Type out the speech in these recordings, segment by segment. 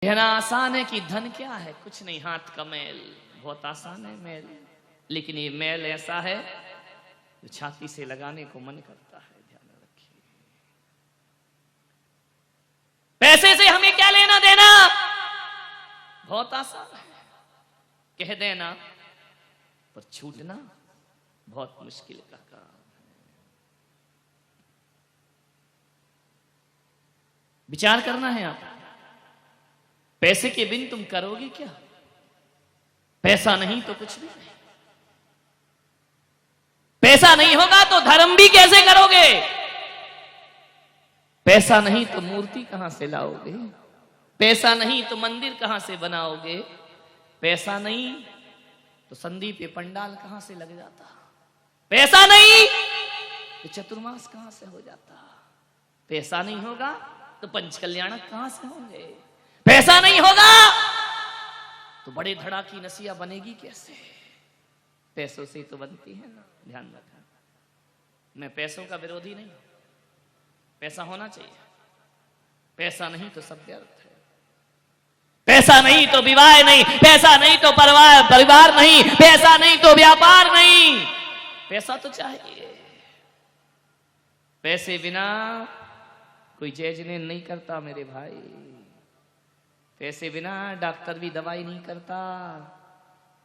कहना आसान है कि धन क्या है, कुछ नहीं, हाथ का मैल, बहुत आसान है मैल। लेकिन ये मैल ऐसा है जो छाती से लगाने को मन करता है। ध्यान रखिए, पैसे से हमें क्या लेना देना, बहुत आसान है, कह देना, पर छूटना बहुत मुश्किल का काम है। विचार करना है आप, पैसे के बिन तुम करोगे क्या? पैसा नहीं तो कुछ भी नहीं। पैसा नहीं होगा तो धर्म भी कैसे करोगे? पैसा नहीं तो मूर्ति कहां से लाओगे? पैसा नहीं तो मंदिर कहां से बनाओगे? पैसा नहीं तो संधि पे पंडाल कहां से लग जाता? पैसा नहीं तो चतुर्मास कहां से हो जाता? पैसा नहीं होगा तो पंच कल्याणक कहां से होंगे? पैसा नहीं होगा तो बड़े धड़ा की नसिया बनेगी कैसे? पैसों से तो बनती है ना। ध्यान रखना, मैं पैसों का विरोधी नहीं, पैसा होना चाहिए, पैसा नहीं तो सब व्यर्थ है। पैसा नहीं तो विवाह नहीं, पैसा नहीं तो परिवार नहीं, पैसा नहीं तो व्यापार नहीं, पैसा तो चाहिए। पैसे बिना कोई जैजने नहीं करता मेरे भाई, पैसे बिना डॉक्टर भी दवाई नहीं करता,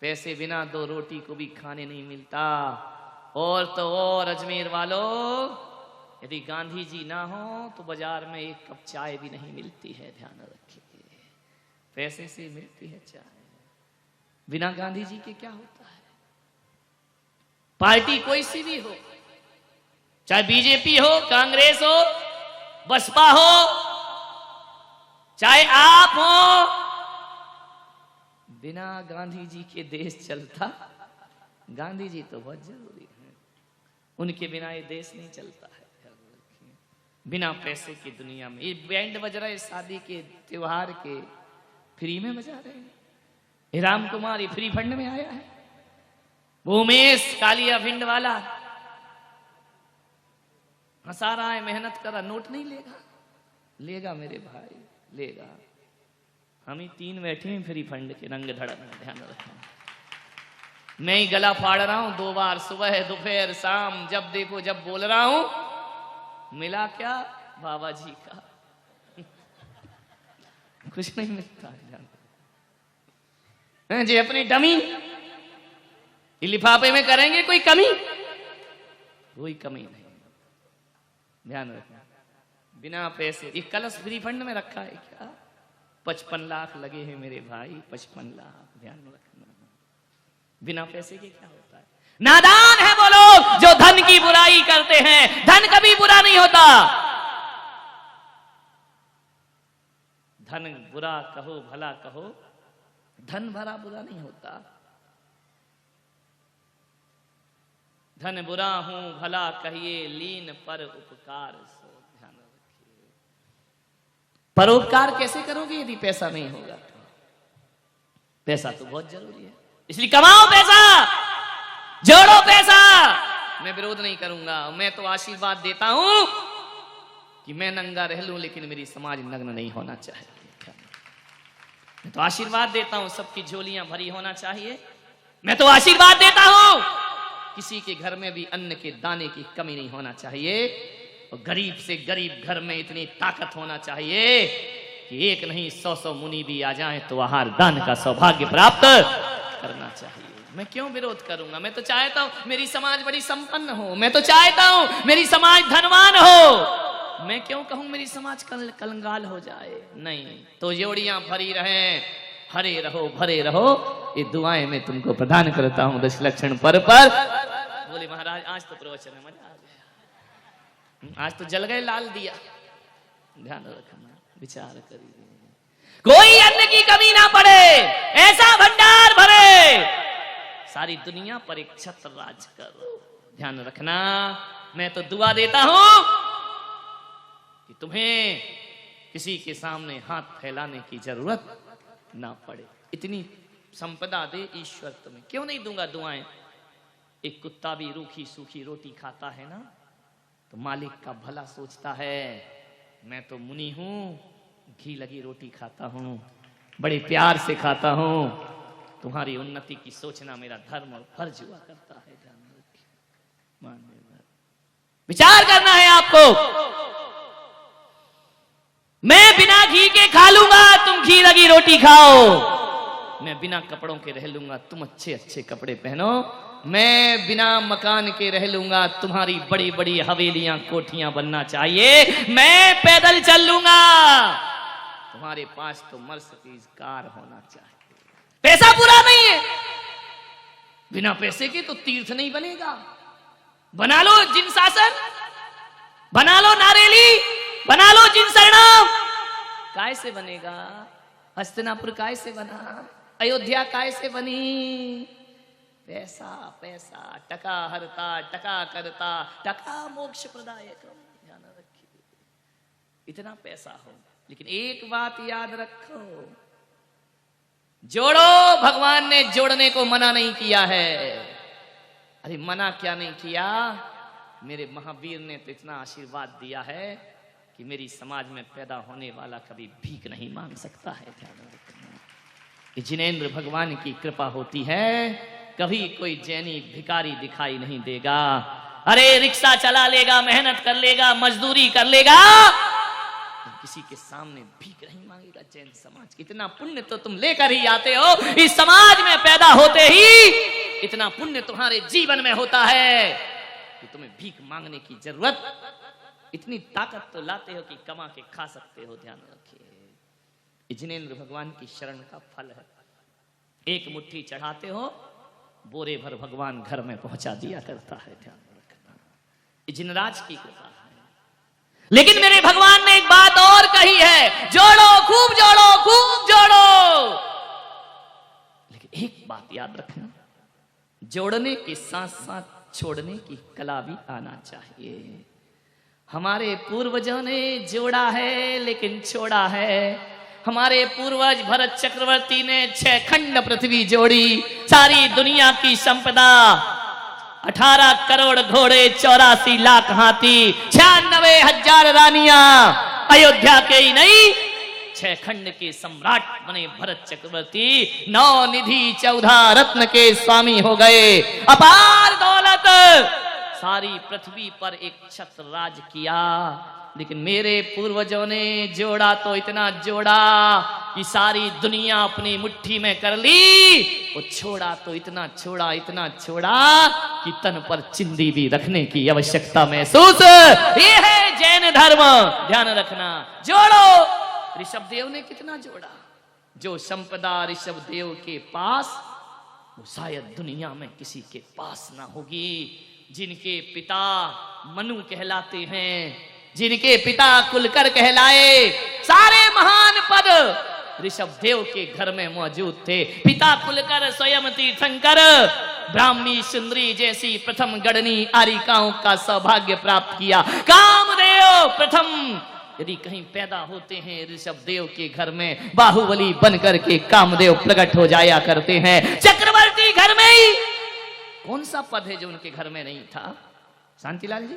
पैसे बिना दो रोटी को भी खाने नहीं मिलता। और तो और अजमेर वालों, यदि गांधी जी ना हो तो बाजार में एक कप चाय भी नहीं मिलती है। ध्यान रखिए, पैसे से मिलती है चाय, बिना गांधी जी के क्या होता है? पार्टी कोई सी भी हो, चाहे बीजेपी हो, कांग्रेस हो, बसपा हो, चाहे आप हो, बिना गांधी जी के देश चलता? गांधी जी तो बहुत जरूरी है, उनके बिना ये देश नहीं चलता है। बिना पैसे की दुनिया में ये बैंड बज रहा है, शादी के त्योहार के फ्री में बजा रहे हैं। ये राम कुमार ये फ्री फंड में आया है, वो उमेश कालिया भिंड वाला हंसा रहा है, मेहनत कर रहा, नोट नहीं लेगा? लेगा मेरे भाई, लेगा। हम ही तीन बैठे हैं फ्री फंड के रंग धड़क में। ध्यान रखना, मैं ही गला फाड़ रहा हूं 2 बार, सुबह दोपहर शाम, जब देखो जब बोल रहा हूं। मिला क्या? बाबा जी का कुछ नहीं मिलता है जी। अपनी डमी लिफाफे में करेंगे कोई कमी? कोई कमी नहीं। ध्यान रखना, बिना पैसे, ये कलश फ्री फंड में रखा है क्या? 55 लाख लगे हैं मेरे भाई, 55 लाख। ध्यान रखना, बिना पैसे के क्या होता है? नादान है वो लोग जो धन की बुराई करते हैं। धन कभी बुरा नहीं होता। धन बुरा कहो भला कहो, धन भरा बुरा नहीं होता। धन बुरा हूं भला कहिए, लीन पर उपकार सो। ध्यान रखिए, परोपकार कैसे करोगे यदि पैसा नहीं होगा? पैसा तो बहुत जरूरी है, इसलिए कमाओ पैसा, जोड़ो पैसा। मैं विरोध नहीं करूंगा, मैं तो आशीर्वाद देता हूं कि मैं नंगा रह लूं लेकिन मेरी समाज नग्न नहीं होना चाहिए। मैं तो आशीर्वाद देता हूं सबकी झोलियां भरी होना चाहिए। मैं तो आशीर्वाद देता हूं किसी के घर में भी अन्न के दाने की कमी नहीं होना चाहिए। और गरीब से गरीब घर में इतनी ताकत होना चाहिए कि एक नहीं 100 मुनि भी आ जाएं तो आहार दान का सौभाग्य प्राप्त करना चाहिए। मैं क्यों विरोध करूंगा? मैं तो चाहता हूं मेरी समाज बड़ी संपन्न हो, मैं तो चाहता हूं मेरी समाज धनवान हो। मैं क्यों कहूं मेरी समाज कंगाल हो जाए? नहीं, तो जोड़ियां भरी रहें, हरे रहो भरे रहो, ये दुआएं मैं तुमको प्रदान करता हूं दशलक्षण पर। बोले महाराज आज तो प्रवचन में मजा आ गया, आज तो जल गए लाल दिया। ध्यान रखना, विचार करिए, कोई अन्न की कमी ना पड़े, ऐसा भंडार भरे, सारी दुनिया पर एक छत्र राज करो। ध्यान रखना, मैं तो दुआ देता हूं कि तुम्हें किसी के सामने हाथ फैलाने की जरूरत ना पड़े। इतनी संपदा दे ईश्वर तुम्हें, क्यों नहीं दूंगा दुआएं? एक कुत्ता भी रूखी सूखी रोटी खाता है ना, तो मालिक का भला सोचता है। मैं तो मुनि हूं, घी लगी रोटी खाता हूं, बड़े प्यार से खाता हूं। तुम्हारी उन्नति की सोचना मेरा धर्म और फर्ज हुआ करता है। विचार करना है आपको। मैं बिना घी के खा लूंगा, तुम घी लगी रोटी खाओ। मैं बिना कपड़ों के रह लूंगा, तुम अच्छे अच्छे कपड़े पहनो। मैं बिना मकान के रह लूंगा, तुम्हारी बड़ी बड़ी हवेलियां कोठियां बनना चाहिए। मैं पैदल चल लूंगा, तुम्हारे पास तो मर्सिडीज कार होना चाहिए। पैसा पूरा नहीं है, बिना पैसे के तो तीर्थ नहीं बनेगा। बना लो जिन शासन, बना लो नारेली, बना लो जिन शरणम। काय से बनेगा? हस्तिनापुर काय से बना? अयोध्या काय से बनी? पैसा पैसा, टका हरता टका करता, टका मोक्ष प्रदायक। ध्यान रखिए, इतना पैसा हो, लेकिन एक बात याद रखो, जोड़ो। भगवान ने जोड़ने को मना नहीं किया है। अरे मना क्या नहीं किया, मेरे महावीर ने तो इतना आशीर्वाद दिया है कि मेरी समाज में पैदा होने वाला कभी भीख नहीं मांग सकता है। ध्यान रखना, जिनेंद्र भगवान की कृपा होती है, कभी कोई जैनी भिखारी दिखाई नहीं देगा। अरे रिक्शा चला लेगा, मेहनत कर लेगा, मजदूरी कर लेगा, किसी के सामने भीख नहीं मांगेगा। जैन समाज, इतना पुण्य तो तुम लेकर ही आते हो। इस समाज में पैदा होते ही इतना पुण्य तुम्हारे जीवन में होता है कि तुम्हें भीख मांगने की जरूरत, इतनी ताकत तो लाते हो कि कमा के खा सकते हो। ध्यान रखिए, जिनेंद्र भगवान की शरण का फल है। एक मुट्ठी चढ़ाते हो, बोरे भर भगवान घर में पहुंचा दिया करता है। ध्यान रखना, जिनराज की कृपा है। लेकिन मेरे भगवान ने एक बात और कही है, जोड़ो, खूब जोड़ो, खूब जोड़ो। लेकिन एक बात याद रखना, जोड़ने के साथ साथ छोड़ने की कला भी आना चाहिए। हमारे पूर्वजों ने जोड़ा है लेकिन छोड़ा है। हमारे पूर्वज भरत चक्रवर्ती ने 6 खंड पृथ्वी जोड़ी, सारी दुनिया की संपदा, 18 करोड़ घोड़े, 84 लाख हाथी, 96,000 रानियां, अयोध्या के ही नहीं 6 खंड के सम्राट बने भरत चक्रवर्ती। 9 निधि 14 रत्न के स्वामी हो गए। अपार दौलत, सारी पृथ्वी पर एक छत्र राज किया। लेकिन मेरे पूर्वजों ने जोड़ा तो इतना जोड़ा कि सारी दुनिया अपनी मुट्ठी में कर ली। वो छोड़ा तो इतना छोड़ा, इतना छोड़ा कि तन पर चिंदी भी रखने की आवश्यकता महसूस। ये है जैन धर्म। ध्यान रखना, जोड़ो। ऋषभ देव ने कितना जोड़ा। जो संपदा ऋषभ देव के पास, वो शायद दुनिया में किसी के पास ना होगी। जिनके पिता मनु कहलाते हैं, जिनके पिता कुलकर कहलाए, सारे महान पद ऋषभ देव के घर में मौजूद थे। पिता कुलकर स्वयं तीर्थंकर, ब्राह्मी सुंदरी जैसी प्रथम गणनी आरिकाओं का सौभाग्य प्राप्त किया। कामदेव प्रथम यदि कहीं पैदा होते हैं ऋषभ देव के घर में, बाहुबली बनकर के कामदेव प्रकट हो जाया करते हैं। चक्रवर्ती घर में ही कौन सा पद है जो उनके घर में नहीं था? शांतिलाल जी,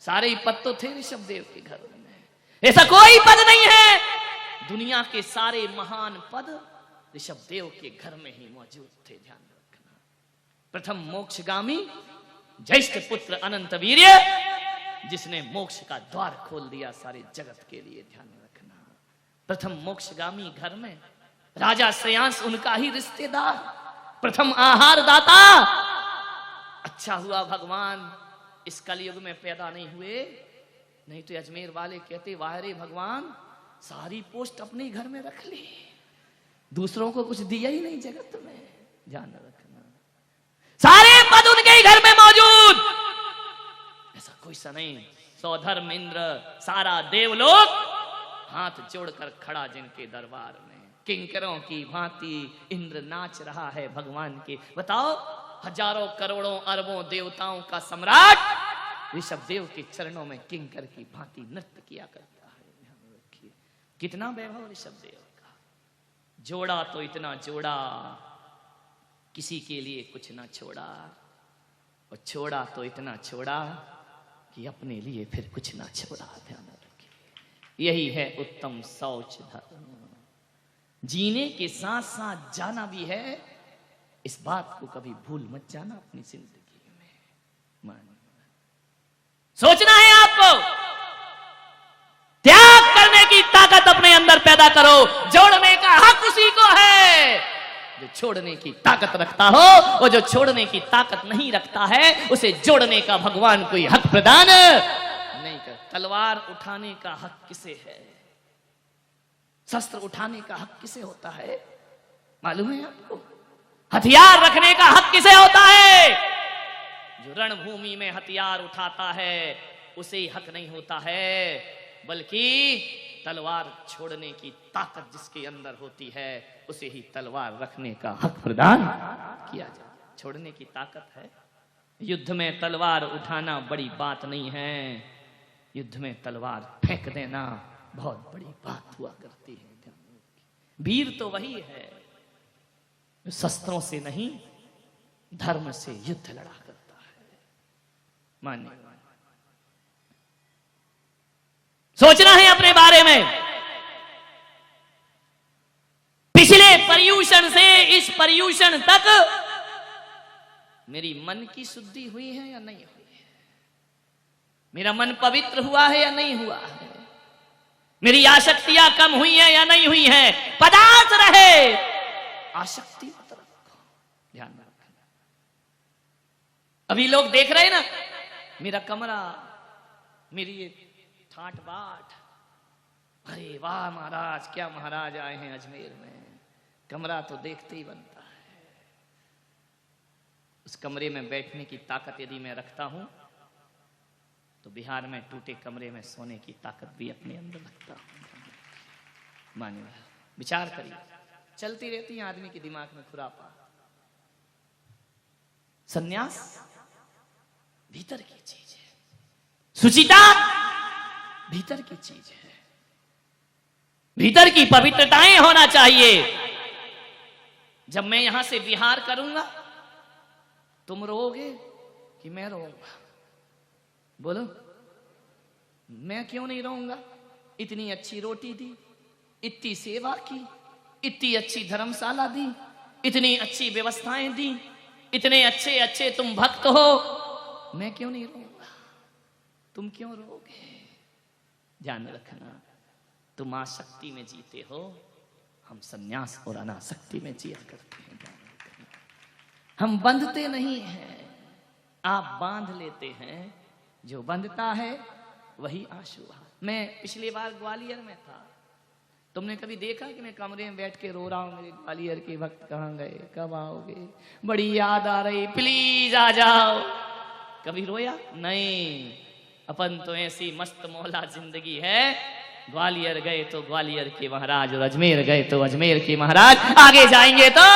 सारे ही पद तो थे ऋषभ देव के घर में। ऐसा कोई पद नहीं है, दुनिया के सारे महान पद ऋषभ देव के घर में ही मौजूद थे। ध्यान रखना, प्रथम मोक्षगामी ज्येष्ठ पुत्र अनंत वीर्य, जिसने मोक्ष का द्वार खोल दिया सारे जगत के लिए। ध्यान रखना, प्रथम मोक्षगामी घर में राजा श्रेयांश उनका ही रिश्तेदार, प्रथम आहार दाता। अच्छा हुआ भगवान इस कलयुग में पैदा नहीं हुए, नहीं तो अजमेर वाले कहते वाह रे भगवान, सारी पोस्ट अपने घर में रख ली, दूसरों को कुछ दिया ही नहीं जगत में। ध्यान रखना, सारे पद उनके ही घर में मौजूद। ऐसा कोई सा नहीं। सौधर्म इंद्र, सारा देवलोक हाथ जोड़कर खड़ा जिनके दरबार में, किंकरों की भांति इंद्र नाच रहा है भगवान के। बताओ, हजारों करोड़ों अरबों देवताओं का सम्राट ऋषभ देव के चरणों में किंकर की भांति नृत्य किया करता है। कितना वैभव ऋषभ देव का। जोड़ा तो इतना जोड़ा, किसी के लिए कुछ ना छोड़ा, और छोड़ा तो इतना छोड़ा कि अपने लिए फिर कुछ ना छोड़ा। ध्यान रखिए, यही है उत्तम शौच धर्म। जीने के साथ साथ जाना भी है, इस बात को कभी भूल मत जाना अपनी जिंदगी में। सोचना है आपको, त्याग करने की ताकत अपने अंदर पैदा करो। जोड़ने का हक उसी को है जो छोड़ने की ताकत रखता हो, और जो छोड़ने की ताकत नहीं रखता है उसे जोड़ने का भगवान कोई हक प्रदान नहीं कर। तलवार उठाने का हक किसे है? शस्त्र उठाने का हक किसे होता है मालूम है आपको? हथियार रखने का हक किसे होता है? जो रणभूमि में हथियार उठाता है उसे ही हक नहीं होता है, बल्कि तलवार छोड़ने की ताकत जिसके अंदर होती है उसे ही तलवार रखने का हक प्रदान किया जाए। छोड़ने की ताकत है। युद्ध में तलवार उठाना बड़ी बात नहीं है, युद्ध में तलवार फेंक देना बहुत बड़ी बात हुआ करती है। वीर तो वही है जो शस्त्रों से नहीं धर्म से युद्ध लड़ा करता है। मानिए, सोचना है अपने बारे में। पिछले पर्यूषण से इस पर्यूषण तक मेरी मन की शुद्धि हुई है या नहीं हुई है? मेरा मन पवित्र हुआ है या नहीं हुआ है? मेरी आसक्तियां कम हुई है या नहीं हुई है? पदार्थ रहे, आसक्ति मत रखो, ध्यान रखना। अभी लोग देख रहे हैं ना, मेरा कमरा, मेरी ये ठाट बाट, अरे वाह महाराज, क्या महाराज आए हैं अजमेर में। कमरा तो देखते ही बनता है। उस कमरे में बैठने की ताकत यदि मैं रखता हूं तो बिहार में टूटे कमरे में सोने की ताकत भी अपने अंदर रखता हूं। मानिए, विचार करिए, चलती रहती है आदमी के दिमाग में खुरापा। सन्यास भीतर की चीज है, सुचिता भीतर की चीज है, भीतर की पवित्रताएं होना चाहिए। जब मैं यहां से विहार करूंगा तुम रोओगे कि मैं रोऊंगा? बोलो, मैं क्यों नहीं रोऊंगा? इतनी अच्छी रोटी दी, इतनी सेवा की, इतनी अच्छी धर्मशाला दी, इतनी अच्छी व्यवस्थाएं दी, इतने अच्छे अच्छे तुम भक्त हो, मैं क्यों नहीं रोऊंगा? तुम क्यों रोओगे? ध्यान रखना, तुम आसक्ति में जीते हो, हम सन्यास और अनासक्ति में जिया करते हैं। हम बंधते नहीं हैं, आप बांध लेते हैं। जो बंधता है वही आंसू। मैं पिछली बार ग्वालियर में था, तुमने कभी देखा कि मैं कमरे में बैठ के रो रहा हूं, मेरे ग्वालियर के वक्त कहां गए, कब आओगे, बड़ी याद आ रही, प्लीज आ जाओ? कभी रोया? नहीं। अपन तो ऐसी मस्त मौला जिंदगी है, ग्वालियर गए तो ग्वालियर के महाराज और अजमेर गए तो अजमेर के महाराज, आगे जाएंगे तो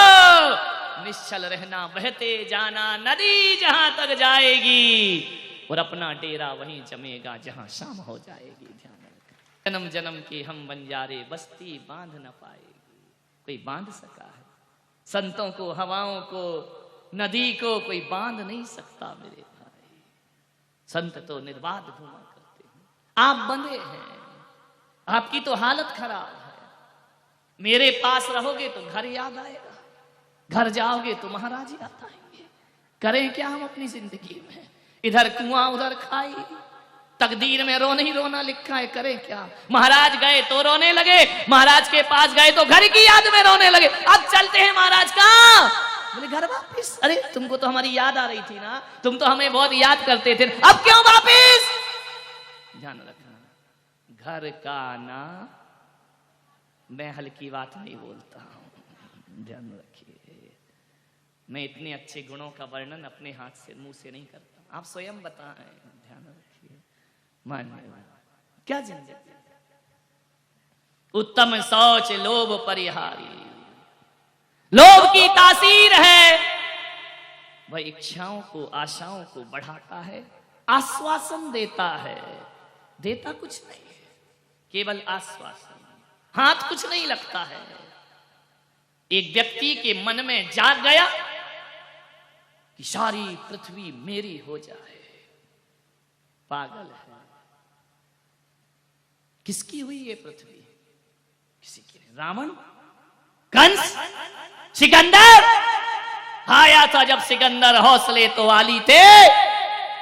निश्चल रहना, बहते जाना नदी जहां तक जाएगी, और अपना डेरा वहीं जमेगा जहां शाम हो जाएगी। ध्यान रखना, जन्म जन्म के हम बंजारे, बस्ती बांध न पाएगी। कोई बांध सका है? संतों को, हवाओं को, नदी को कोई बांध नहीं सकता मेरे भाई। संत तो निर्बाध घूमा करते हैं, आप बंधे हैं। आपकी तो हालत खराब है। मेरे पास रहोगे तो घर याद आएगा, घर जाओगे तो महाराज याद आएंगे। करें क्या हम अपनी जिंदगी में? इधर कुआं उधर खाई, तकदीर में रोना ही रोना लिखा है, करें क्या? महाराज गए तो रोने लगे, महाराज के पास गए तो घर की याद में रोने लगे। अब चलते हैं महाराज का, बोले घर वापिस। अरे तुमको तो हमारी याद आ रही थी ना, तुम तो हमें बहुत याद करते थे, अब क्यों वापिस? ध्यान रखना, घर का ना, मैं हल्की बात नहीं बोलता हूं, ध्यान रखिए। मैं इतने अच्छे गुणों का वर्णन अपने हाथ से, मुंह से नहीं करता, आप स्वयं बताएं। ध्यान रखिए, मानिए, क्या जिंदगी? उत्तम शौच लोभ परिहारी। लोभ की तासीर है, वह इच्छाओं को, आशाओं को बढ़ाता है, आश्वासन देता है। देता कुछ नहीं है, केवल आश्वासन, हाथ कुछ नहीं लगता है। एक व्यक्ति के मन में जाग गया कि सारी पृथ्वी मेरी हो जाए, पागल है। किसकी हुई ये पृथ्वी? किसी की नहीं। रावण कंस, सिकंदर आया था जब सिकंदर हौसले तो वाली थे,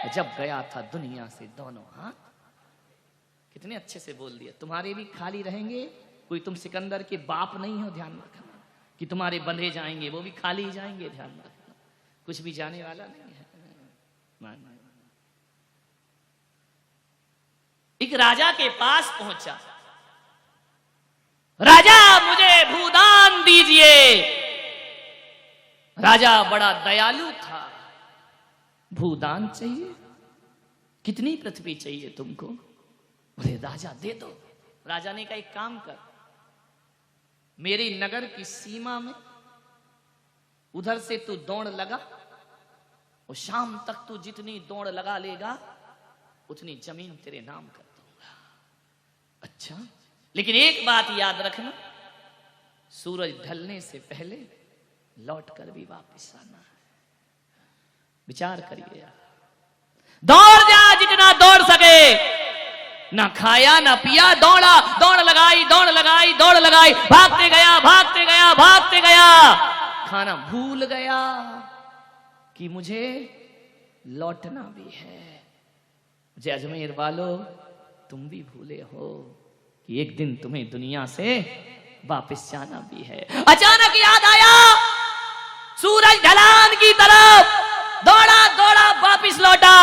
जब गया था दुनिया से दोनों हाथ। कितने अच्छे से बोल दिया। तुम्हारे भी खाली रहेंगे, कोई तुम सिकंदर के बाप नहीं हो, ध्यान रखना कि तुम्हारे बंधे जाएंगे, वो भी खाली जाएंगे, ध्यान रखना, कुछ भी जाने वाला नहीं है। एक राजा के पास पहुंचा, राजा मुझे भूदान दीजिए। राजा बड़ा दयालु था। भूदान चाहिए? कितनी पृथ्वी चाहिए तुमको? बोले राजा दे दो। राजा ने कहा एक काम कर, मेरे नगर की सीमा में उधर से तू दौड़ लगा और शाम तक तू जितनी दौड़ लगा लेगा उतनी जमीन तेरे नाम कर दूंगा। अच्छा, लेकिन एक बात याद रखना, सूरज ढलने से पहले लौट कर भी वापस आना है। विचार करिए यार, दौड़ जा जितना दौड़ सके, ना खाया ना पिया, दौड़ा, दौड़ लगाई, दौड़ लगाई, दौड़ लगाई, भागते गया, भागते गया, भागते गया, खाना भूल गया कि मुझे लौटना भी है। मुझे अजमेर वालों, तुम भी भूले हो कि एक दिन तुम्हें दुनिया से वापस जाना भी है। अचानक याद आया, सूरज ढलान की तरफ दौड़ा, दौड़ा, वापस लौटा।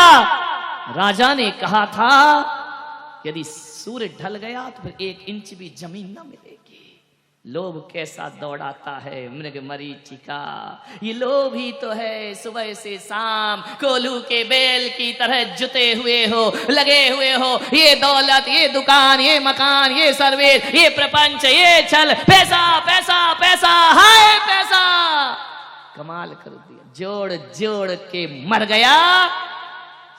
राजा ने कहा था यदि सूरज ढल गया तो फिर 1 इंच भी जमीन ना मिलेगी। लोभ कैसा दौड़ाता है मृग मरीचिका, ये लोभ ही तो है सुबह से शाम कोल्हू के बेल की तरह जुते हुए हो, लगे हुए हो। ये दौलत, ये दुकान, ये मकान, ये सर्विस, ये प्रपंच, ये छल, पैसा पैसा पैसा, हाय पैसा, कमाल कर दिया। जोड़ जोड़ के मर गया,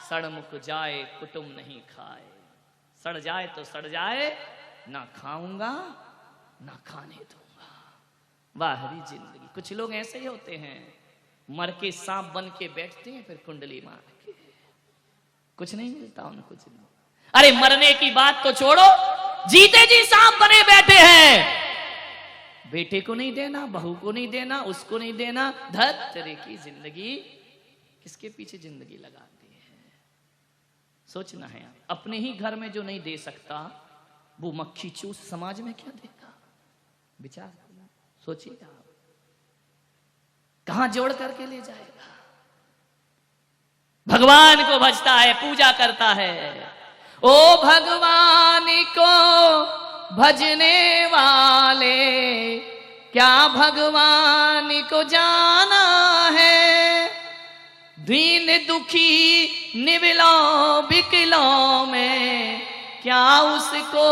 सड़मुख जाए कुटुम नहीं खाए। सड़ जाए तो सड़ जाए, ना खाऊंगा ना खाने दूंगा। बाहरी जिंदगी। कुछ लोग ऐसे ही होते हैं, मर के सांप बन के बैठते हैं, फिर कुंडली मार के कुछ नहीं मिलता उनको जिंदगी। अरे मरने की बात तो छोड़ो, जीते जी सांप बने बैठे हैं। बेटे को नहीं देना, बहू को नहीं देना, उसको नहीं देना, धत तेरे की जिंदगी, किसके पीछे जिंदगी लगाती है। सोचना है, अपने ही घर में जो नहीं दे सकता वो मक्खी चूस समाज में क्या देगा। विचार सोचिएगा, कहां जोड़ करके ले जाएगा। भगवान को भजता है, पूजा करता है। ओ भगवान को भजने वाले, क्या भगवान को जाना है। दीन दुखी निबिलों बिकलों में, क्या उसको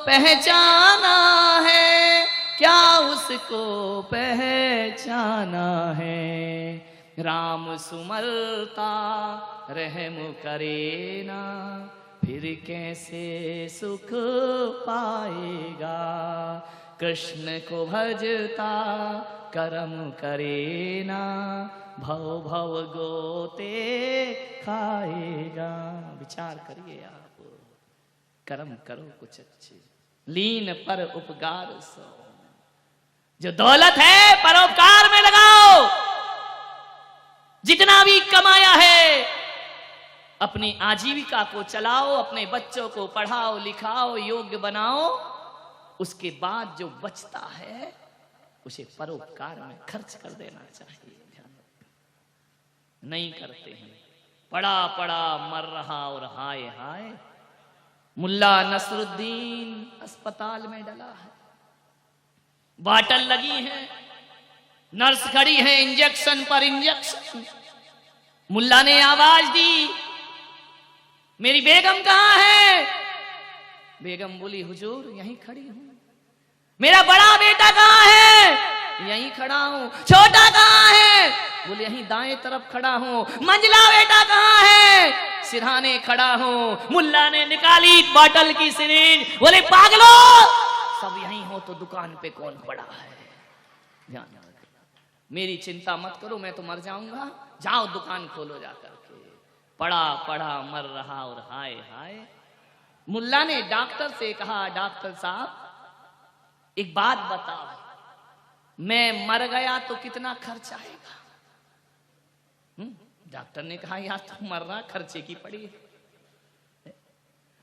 पहचाना है, क्या उसको पहचाना है। राम सुमरता रहम करे ना, फिर कैसे सुख पाएगा। कृष्ण को भजता कर्म करे ना, भव भव गोते खाएगा। विचार करिए आप, कर्म करो कुछ अच्छे, लीन पर उपकार सो। जो दौलत है परोपकार में लगाओ। जितना भी कमाया है अपनी आजीविका को चलाओ, अपने बच्चों को पढ़ाओ लिखाओ, योग्य बनाओ। उसके बाद जो बचता है उसे परोपकार में खर्च कर देना चाहिए। नहीं करते हैं, पड़ा पड़ा मर रहा और हाय हाय। मुल्ला नसरुद्दीन अस्पताल में डला है, बाटल लगी है, नर्स खड़ी है, इंजेक्शन पर इंजेक्शन। मुल्ला ने आवाज दी, मेरी बेगम कहां है। बेगम बोली हुजूर यहीं खड़ी हूं। मेरा बड़ा बेटा कहां है। यहीं खड़ा हूं। छोटा कहां है। बोले यहीं दाएं तरफ खड़ा हूं। मंझला बेटा कहां है। सिरहाने खड़ा हूं। मुल्ला ने निकाली बाटल की सिरिंज। बोले पागलो, सब यहीं हो तो दुकान पे कौन पड़ा है। ध्यान रखना, मेरी चिंता मत करो, मैं तो मर जाऊंगा। जाओ दुकान खोलो जा करके। पड़ा पड़ा मर रहा और हाय हाय। मुल्ला ने डॉक्टर से कहा, डॉक्टर साहब एक बात बताओ, मैं मर गया तो कितना खर्च आएगा? डॉक्टर ने कहा यार तू मर रहा, खर्चे की पड़ी है।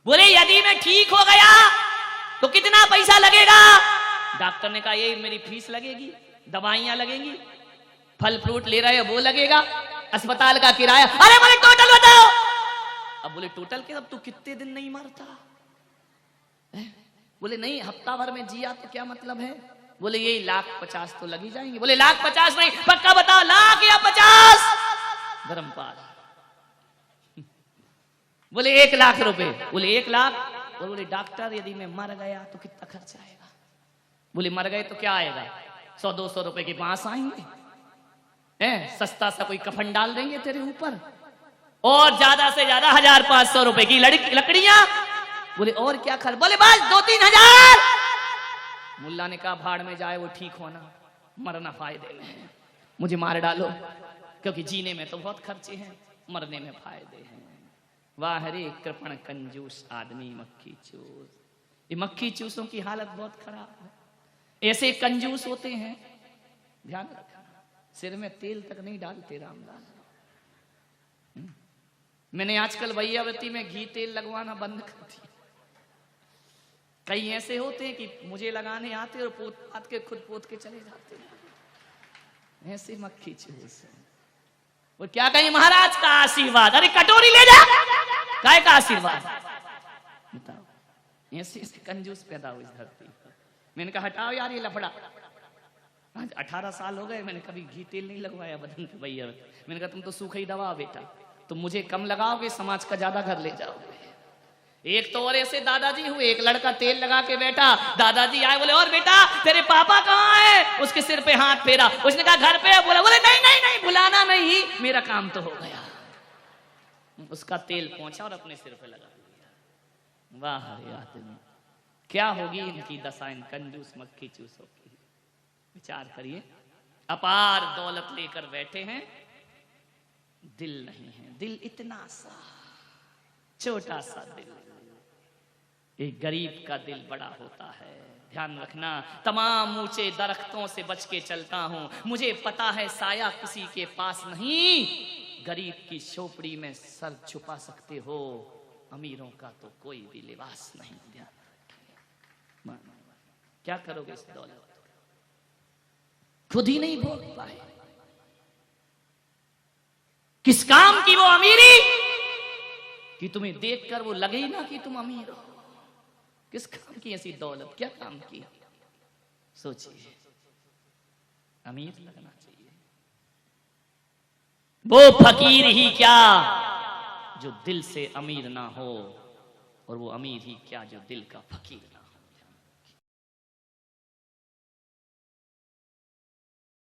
बोले यदि मैं ठीक हो गया तो कितना पैसा लगेगा? डॉक्टर ने कहा ये मेरी फीस लगेगी, दवाइयां लगेंगी, फल फ्रूट ले रहे हो वो लगेगा, अस्पताल का किराया। अरे बोले टोटल बताओ। अब बोले टोटल के, अब तू कितने दिन नहीं मरता? बोले नहीं, हफ्ता भर में जिया तो क्या मतलब है? बोले यही 1,50,000 तो लग ही जाएंगे। बोले 1,50,000 नहीं, पक्का बताओ 1,00,000 या 50? गरम पाल। बोले 1,00,000 रुपए। बोले 1,00,000। और बोले डॉक्टर यदि मैं मर गया तो कितना खर्च आएगा? बोले मर गए तो क्या आएगा, 100-200 रुपए के पास आएंगे, सस्ता सा कोई कफन डाल देंगे तेरे ऊपर, और ज्यादा से ज्यादा 1,500 रुपए की लकड़ियां। बोले और क्या खर्च? बोले बस 2-3 हजार। मुल्ला ने कहा भाड़ में जाए वो ठीक होना, मरना फायदे में है, मुझे मार डालो, क्योंकि जीने में तो बहुत खर्चे हैं, मरने में फायदे हैं। वाह रे कृपण कंजूस आदमी मक्खी चूस। ये मक्खी चूसों की हालत बहुत खराब है। ऐसे कंजूस होते हैं, ध्यान रखना, सिर में तेल तक नहीं डालते रामलाल। मैंने आजकल भैयावती में घी तेल लगवाना बंद कर दिया। कई ऐसे होते हैं कि मुझे लगाने आते और पोत के खुद पोत के चले जाते हैं। ऐसे मक्खी चूस। वो क्या कहीं महाराज का आशीर्वाद, अरे कटोरी ले जा, काय का आशीर्वाद बताओ। ऐसे ऐसे कंजूस पैदा हुई धरती पर। मैंने कहा हटाओ यार ये लफड़ा। आज 18 साल हो गए, मैंने कभी घी तेल नहीं लगवाया बदन पे भैया। मैंने कहा तुम तो सूखा ही दवा बेटा, तुम मुझे कम लगाओगे, समाज का ज्यादा घर ले जाओगे। एक तो और ऐसे दादाजी हुए, एक लड़का तेल लगा के बैठा, दादाजी आए, बोले और बेटा तेरे पापा कहाँ है? उसके सिर पे हाथ फेरा, उसने कहा घर पे है। बोले नहीं नहीं नहीं, बुलाना नहीं, मेरा काम तो हो गया। उसका तेल पहुंचा और अपने सिर पे लगा दिया। वाह रे आदमी, क्या होगी इनकी दशा, इन कंजूस मक्खी चूसों की। विचार करिए, अपार दौलत लेकर बैठे हैं, दिल नहीं है, दिल इतना सा छोटा सा दिल। एक गरीब का दिल बड़ा होता है। ध्यान रखना, तमाम ऊंचे दरख्तों से बच के चलता हूं, मुझे पता है साया किसी के पास नहीं। गरीब की झोपड़ी में सर छुपा सकते हो, अमीरों का तो कोई भी लिबास नहीं। ध्यान क्या करोगे इस दौलत? खुद ही नहीं भोग पाए, किस काम की वो अमीरी कि तुम्हें देखकर वो लगे ही ना कि तुम अमीर हो। किस काम की ऐसी दौलत, क्या काम की? सोचिए, अमीर लगना चाहिए। वो फकीर ही क्या जो दिल से अमीर ना हो, और वो अमीर ही क्या जो दिल का फकीर ना हो।